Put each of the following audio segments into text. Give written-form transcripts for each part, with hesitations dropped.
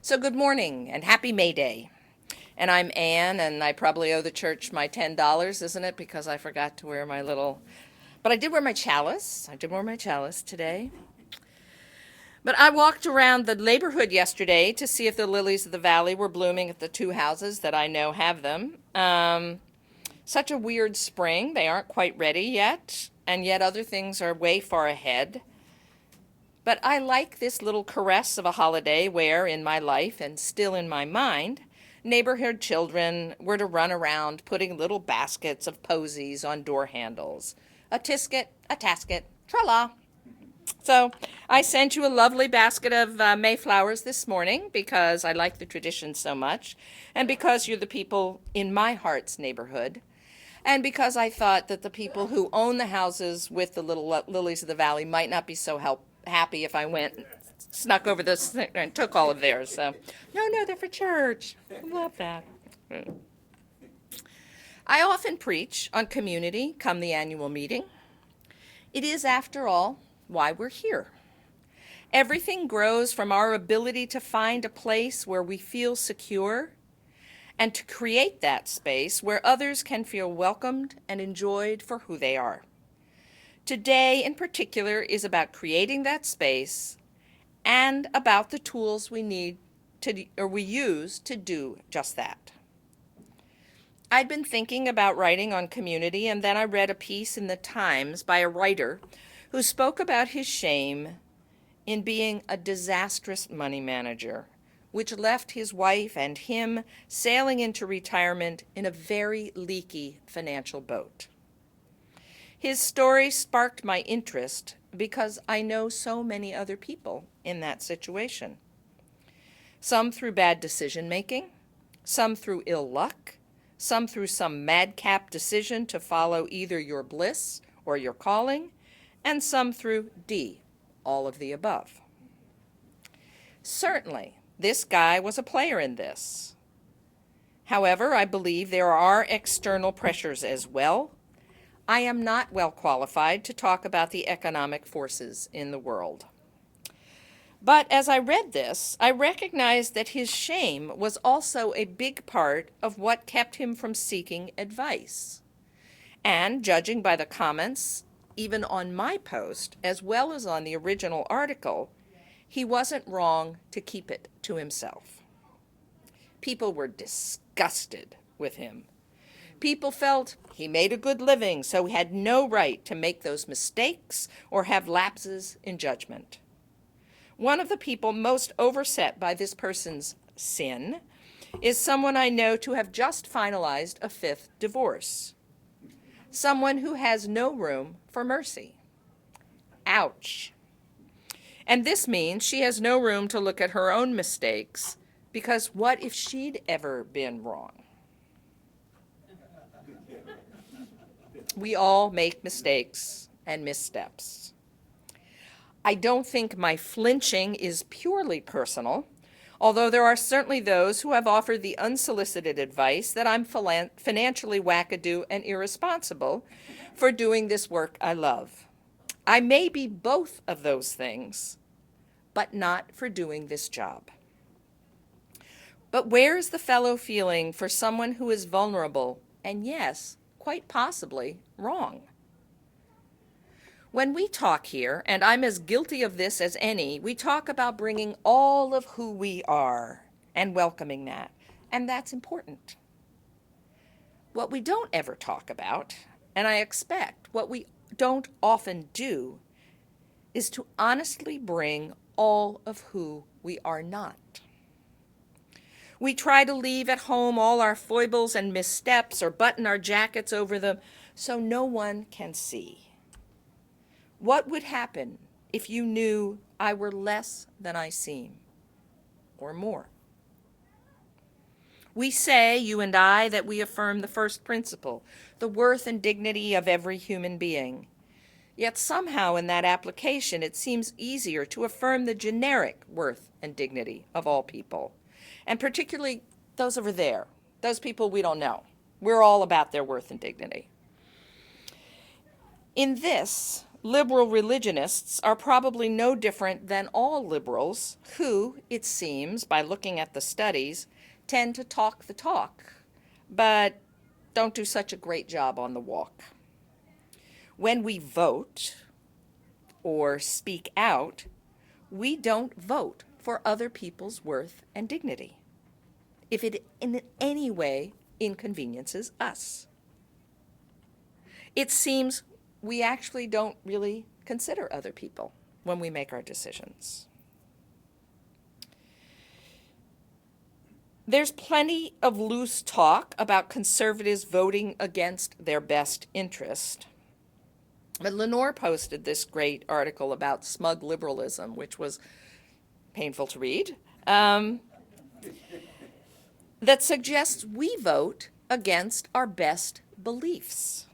So good morning and happy May Day. And I'm Anne, and I probably owe the church my $10, isn't it? Because I forgot to wear my little. But I did wear my chalice. I did wear my chalice today. But I walked around the neighborhood yesterday to see if the lilies of the valley were blooming at the two houses that I know have them. Such a weird spring. They aren't quite ready yet, and yet other things are way far ahead. But I like this little caress of a holiday where, in my life and still in my mind, neighborhood children were to run around putting little baskets of posies on door handles. A tisket, a tasket, tra-la. So I sent you a lovely basket of Mayflowers this morning because I like the tradition so much, and because you're the people in my heart's neighborhood, and because I thought that the people who own the houses with the little lilies of the valley might not be so happy if I went and snuck over this and took all of theirs. So, no, they're for church. I love that. I often preach on community come the annual meeting. It is, after all, why we're here. Everything grows from our ability to find a place where we feel secure and to create that space where others can feel welcomed and enjoyed for who they are. Today, in particular, is about creating that space and about the tools we use to do just that. I'd been thinking about writing on community, and then I read a piece in the Times by a writer who spoke about his shame in being a disastrous money manager, which left his wife and him sailing into retirement in a very leaky financial boat. His story sparked my interest because I know so many other people in that situation. Some through bad decision making, some through ill luck, some through some madcap decision to follow either your bliss or your calling, and some through D, all of the above. Certainly, this guy was a player in this. However, I believe there are external pressures as well. I am not well qualified to talk about the economic forces in the world. But as I read this, I recognized that his shame was also a big part of what kept him from seeking advice. And judging by the comments, even on my post, as well as on the original article, he wasn't wrong to keep it to himself. People were disgusted with him. People felt he made a good living, so he had no right to make those mistakes or have lapses in judgment. One of the people most overset by this person's sin is someone I know to have just finalized a 5th divorce. Someone who has no room for mercy. Ouch. And this means she has no room to look at her own mistakes, because what if she'd ever been wrong? We all make mistakes and missteps. I don't think my flinching is purely personal, although there are certainly those who have offered the unsolicited advice that I'm financially wackadoo and irresponsible for doing this work I love. I may be both of those things, but not for doing this job. But where's the fellow feeling for someone who is vulnerable and, yes, quite possibly wrong? When we talk here, and I'm as guilty of this as any, we talk about bringing all of who we are and welcoming that, and that's important. What we don't ever talk about, and I expect what we don't often do, is to honestly bring all of who we are not. We try to leave at home all our foibles and missteps or button our jackets over them so no one can see. What would happen if you knew I were less than I seem, or more? We say, you and I, that we affirm the first principle, the worth and dignity of every human being. Yet somehow in that application it seems easier to affirm the generic worth and dignity of all people, and particularly those over there, those people we don't know. We're all about their worth and dignity. In this, Liberal religionists are probably no different than all liberals who, it seems, by looking at the studies, tend to talk the talk, but don't do such a great job on the walk. When we vote or speak out, we don't vote for other people's worth and dignity if it in any way inconveniences us. It seems we actually don't really consider other people when we make our decisions. There's plenty of loose talk about conservatives voting against their best interest. But Lenore posted this great article about smug liberalism, which was painful to read, that suggests we vote against our best beliefs.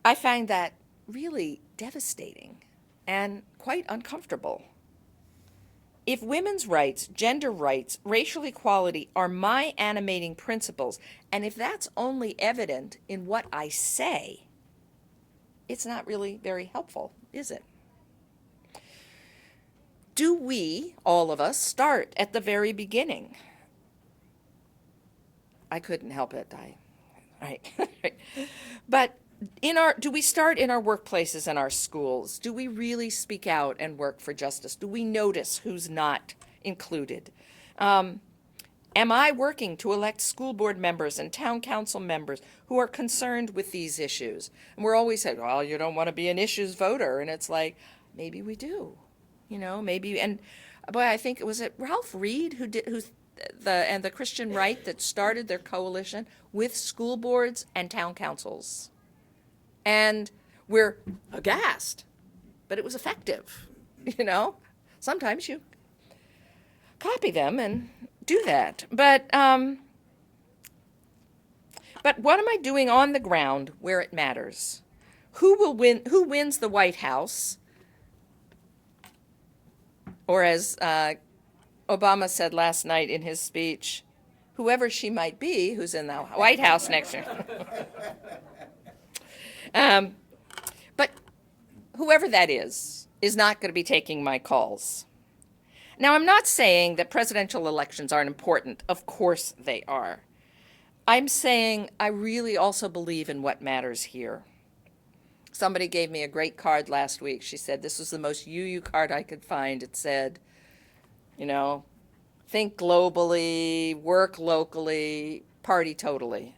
I find that really devastating and quite uncomfortable. If women's rights, gender rights, racial equality are my animating principles, and if that's only evident in what I say, it's not really very helpful, is it? Do we, all of us, start at the very beginning? I couldn't help it. Right. But do we start in our workplaces and our schools? Do we really speak out and work for justice? Do we notice who's not included? Am I working to elect school board members and town council members who are concerned with these issues? And we're always saying, well, you don't want to be an issues voter. And it's like, maybe we do, maybe. And boy, I think was it Ralph Reed who's the Christian Right that started their coalition with school boards and town councils. And we're aghast, but it was effective, Sometimes you copy them and do that. But what am I doing on the ground where it matters? Who will win? Who wins the White House? Or as Obama said last night in his speech, whoever she might be who's in the White House next year. But whoever that is not going to be taking my calls. Now, I'm not saying that presidential elections aren't important. Of course they are. I'm saying I really also believe in what matters here. Somebody gave me a great card last week. She said this was the most UU card I could find. It said, think globally, work locally, party totally.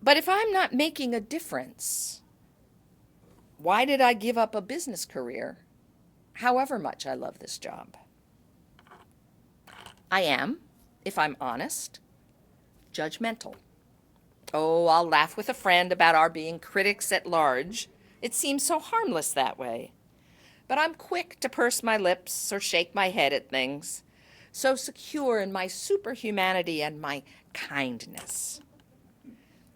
But if I'm not making a difference, why did I give up a business career, however much I love this job? I am, if I'm honest, judgmental. Oh, I'll laugh with a friend about our being critics at large. It seems so harmless that way. But I'm quick to purse my lips or shake my head at things, so secure in my superhumanity and my kindness.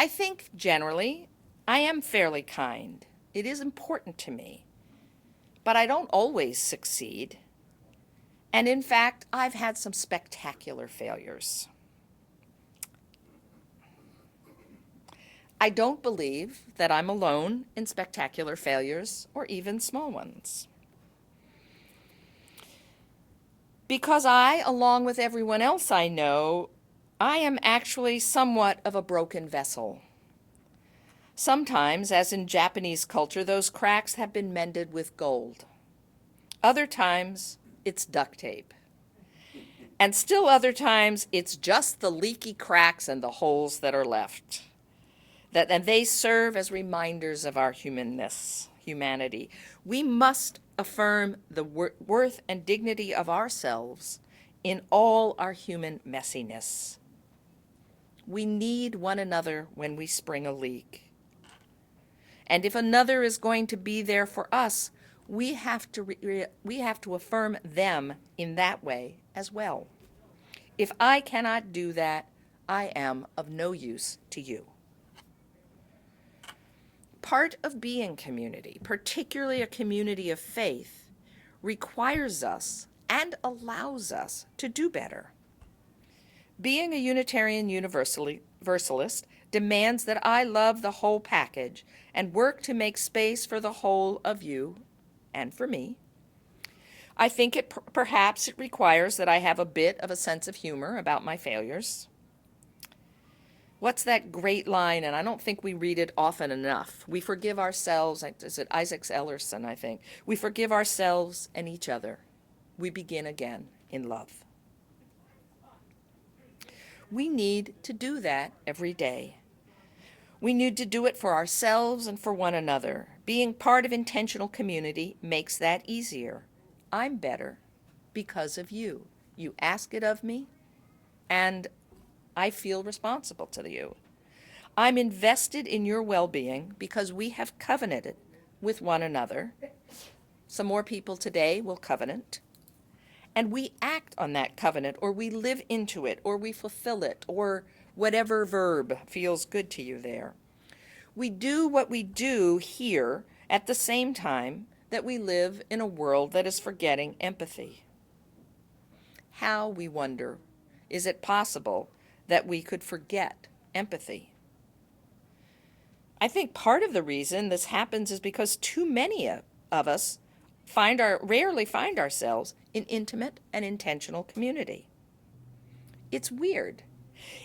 I think, generally, I am fairly kind. It is important to me. But I don't always succeed. And in fact, I've had some spectacular failures. I don't believe that I'm alone in spectacular failures or even small ones. Because I, along with everyone else I know, I am actually somewhat of a broken vessel. Sometimes, as in Japanese culture, those cracks have been mended with gold. Other times, it's duct tape. And still other times, it's just the leaky cracks and the holes that are left. And they serve as reminders of our humanity. We must affirm the worth and dignity of ourselves in all our human messiness. We need one another when we spring a leak. And if another is going to be there for us, we have to affirm them in that way as well. If I cannot do that, I am of no use to you. Part of being community, particularly a community of faith, requires us and allows us to do better. Being a Unitarian Universalist demands that I love the whole package and work to make space for the whole of you and for me. I think perhaps it requires that I have a bit of a sense of humor about my failures. What's that great line, and I don't think we read it often enough. We forgive ourselves, is it Isaac Ellerson, I think. We forgive ourselves and each other. We begin again in love. We need to do that every day. We need to do it for ourselves and for one another. Being part of intentional community makes that easier. I'm better because of you. You ask it of me, and I feel responsible to you. I'm invested in your well-being because we have covenanted with one another. Some more people today will covenant. And we act on that covenant, or we live into it, or we fulfill it, or whatever verb feels good to you there. We do what we do here at the same time that we live in a world that is forgetting empathy. How, we wonder, is it possible that we could forget empathy? I think part of the reason this happens is because too many of us rarely find ourselves in intimate and intentional community. It's weird.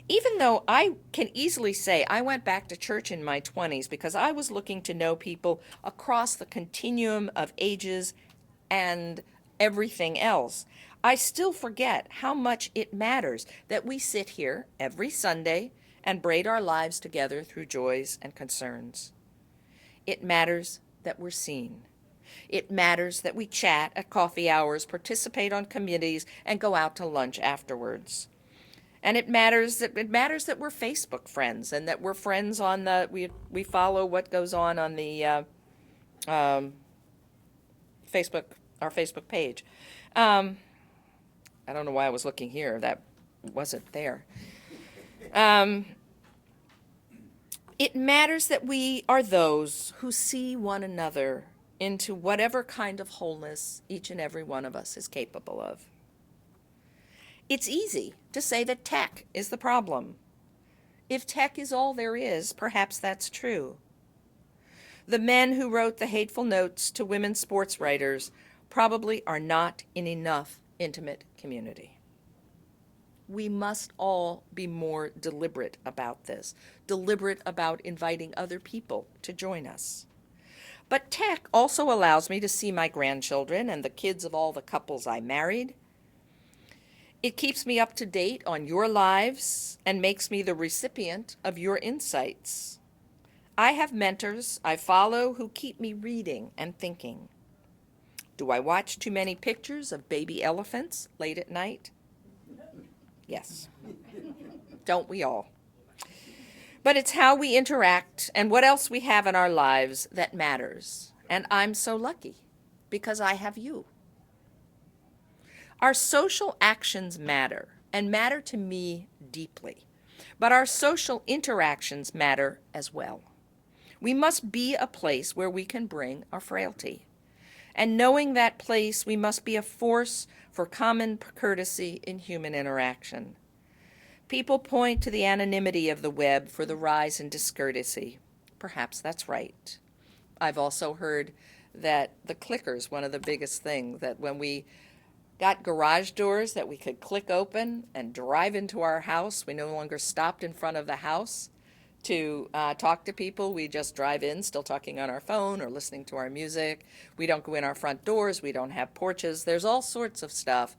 Even though I can easily say I went back to church in my 20s because I was looking to know people across the continuum of ages and everything else, I still forget how much it matters that we sit here every Sunday and braid our lives together through joys and concerns. It matters that we're seen. It matters that we chat at coffee hours, participate on committees, and go out to lunch afterwards. And it matters that we're Facebook friends and that we're friends on we follow what goes on the Facebook, our Facebook page. I don't know why I was looking here. That wasn't there. It matters that we are those who see one another into whatever kind of wholeness each and every one of us is capable of. It's easy to say that tech is the problem. If tech is all there is, perhaps that's true. The men who wrote the hateful notes to women sports writers probably are not in enough intimate community. We must all be more deliberate about this, deliberate about inviting other people to join us. But tech also allows me to see my grandchildren and the kids of all the couples I married. It keeps me up to date on your lives and makes me the recipient of your insights. I have mentors I follow who keep me reading and thinking. Do I watch too many pictures of baby elephants late at night? Yes. Don't we all? But it's how we interact and what else we have in our lives that matters. And I'm so lucky because I have you. Our social actions matter and matter to me deeply. But our social interactions matter as well. We must be a place where we can bring our frailty. And knowing that place, we must be a force for common courtesy in human interaction. People point to the anonymity of the web for the rise in discourtesy. Perhaps that's right. I've also heard that the clicker's one of the biggest things, that when we got garage doors that we could click open and drive into our house, we no longer stopped in front of the house to talk to people. We just drive in, still talking on our phone or listening to our music. We don't go in our front doors. We don't have porches. There's all sorts of stuff,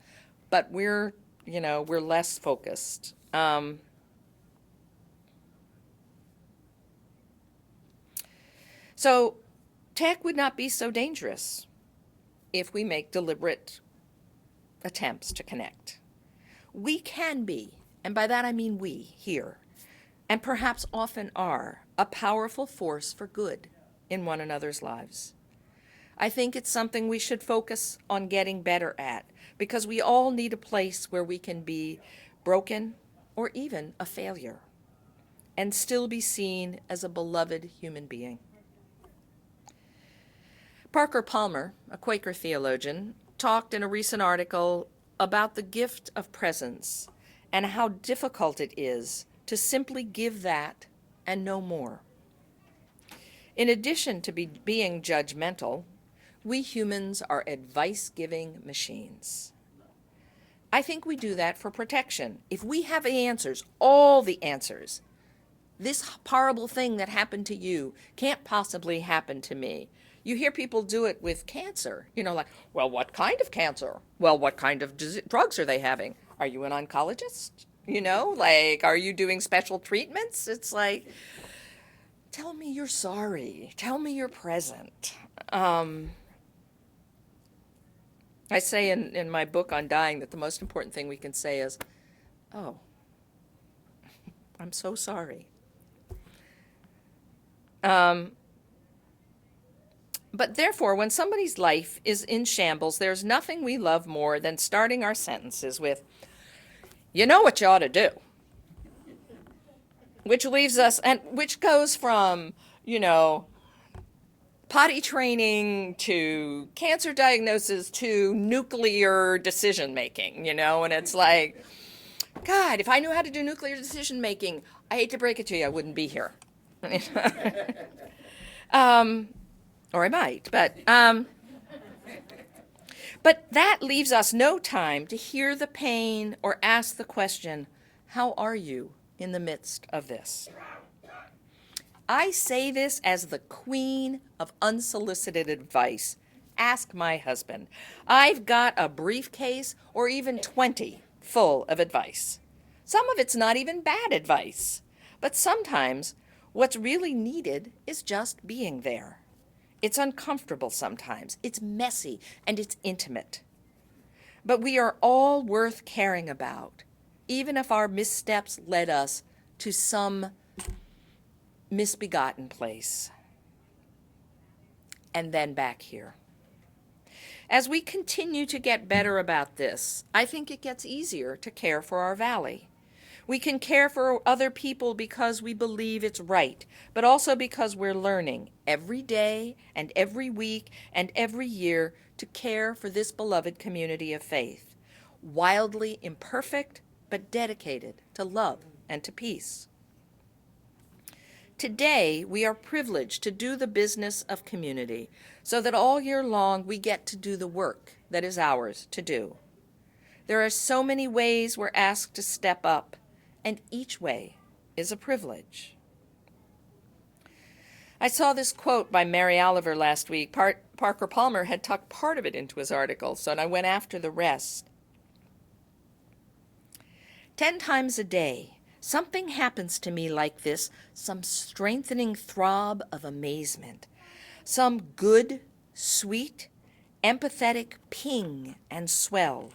but we're less focused. So tech would not be so dangerous if we make deliberate attempts to connect. We can be, and by that I mean we here, and perhaps often are, a powerful force for good in one another's lives. I think it's something we should focus on getting better at, because we all need a place where we can be broken or even a failure and still be seen as a beloved human being. Parker Palmer, a Quaker theologian, talked in a recent article about the gift of presence and how difficult it is to simply give that and no more. In addition to being judgmental, we humans are advice-giving machines. I think we do that for protection. If we have the answers, all the answers, this horrible thing that happened to you can't possibly happen to me. You hear people do it with cancer. Like, well, what kind of cancer? Well, what kind of drugs are they having? Are you an oncologist? Like, are you doing special treatments? It's like, tell me you're sorry. Tell me you're present. I say in my book on dying that the most important thing we can say is, oh, I'm so sorry. But therefore, when somebody's life is in shambles, there's nothing we love more than starting our sentences with, you know what you ought to do. Which leaves us, and which goes from, potty training to cancer diagnosis to nuclear decision making, and it's like, God, if I knew how to do nuclear decision making, I hate to break it to you, I wouldn't be here. Or I might, but that leaves us no time to hear the pain or ask the question, how are you in the midst of this? I say this as the queen of unsolicited advice. Ask my husband. I've got a briefcase or even 20 full of advice. Some of it's not even bad advice, but sometimes what's really needed is just being there. It's uncomfortable sometimes, it's messy, and it's intimate. But we are all worth caring about, even if our missteps led us to some misbegotten place. And then back here. As we continue to get better about this, I think it gets easier to care for our valley. We can care for other people because we believe it's right, but also because we're learning every day and every week and every year to care for this beloved community of faith, wildly imperfect but dedicated to love and to peace. Today, we are privileged to do the business of community so that all year long we get to do the work that is ours to do. There are so many ways we're asked to step up, and each way is a privilege. I saw this quote by Mary Oliver last week. Parker Palmer had tucked part of it into his article, so I went after the rest. 10 times a day, something happens to me like this, some strengthening throb of amazement, some good, sweet, empathetic ping and swell.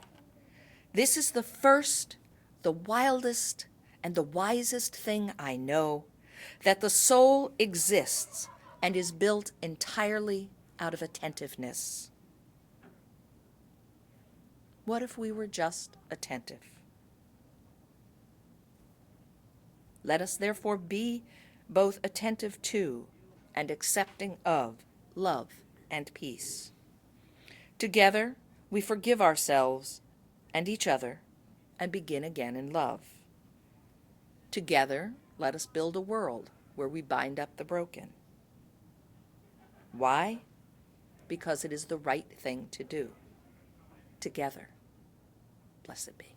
This is the first, the wildest, and the wisest thing I know, that the soul exists and is built entirely out of attentiveness. What if we were just attentive? Let us therefore be both attentive to and accepting of love and peace. Together, we forgive ourselves and each other and begin again in love. Together, let us build a world where we bind up the broken. Why? Because it is the right thing to do. Together. Blessed be.